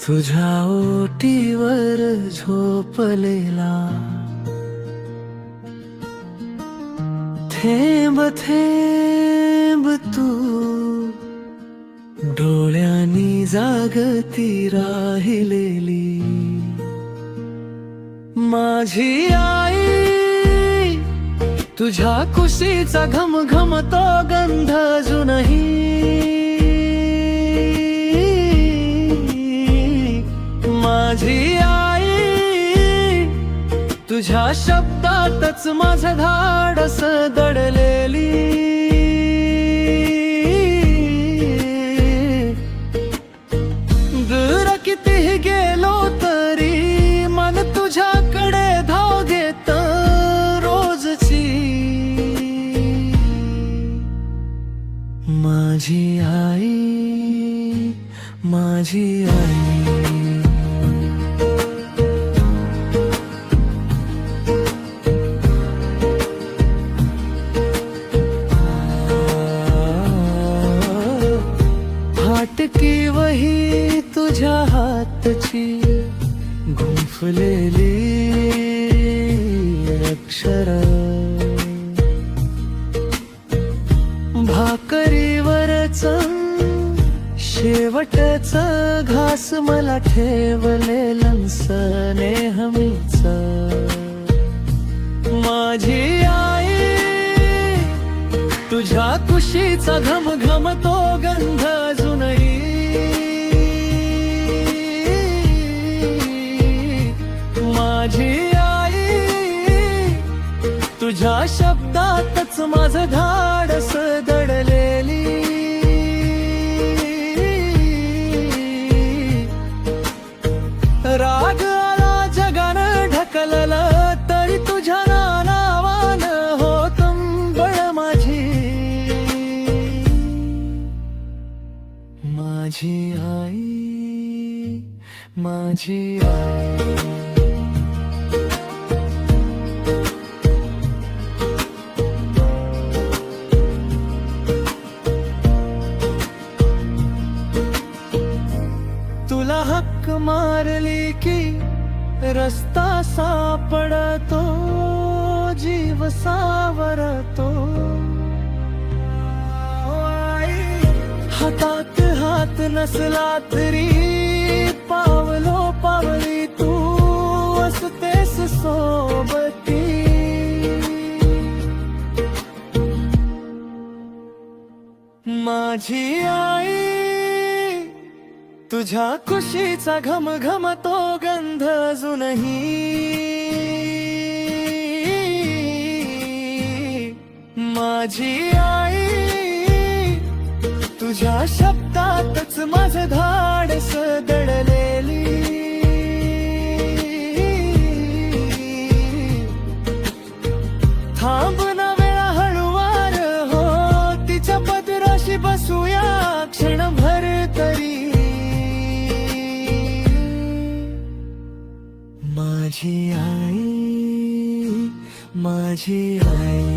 तुझ्या ओटीवर झोपलेला थेंब थेंब तू डोळ्यांनी जागती राहिलेली माझी आई तुझ्या कुशीचा घमघमतो गंध अजूनही माझी आई तुझ्या शब्दातच माझं धाडस दडलेली दूर कितीही गेलो तरी मन तुझ्याकडे धाव घेत रोजची माझी आई माझी आई फाटकी वही तुझ्या हातची गुंफलेली अक्षर भाकरीवरच शेवटच घास मला ठेवलेलं नेहमीच माझी आई तुझ्या कुशीचा घमघमतो गंध अजूनही माझी आई तुझ्या शब्दातच माझं धाडस दडलेली राग आला जगानं ढकललं तरी तुझ्या नावानं होतं बळ माझी माझी आई माझी आई तुला हक्क मारली की रस्ता सापडतो जीव सावरतो हातात हात नसला तरी पावलो पावली तू असतेस सोबती माझी आई तुझ्या कुशीचा घमघमतो गंध अजूनही माझी आई तुझ्या शब्दातच माझं धाडस दडलेली थांब ना वेळा हळूवार हो तिच्या पदराशी बसूया क्षणभर तरी माझी आई माझी आई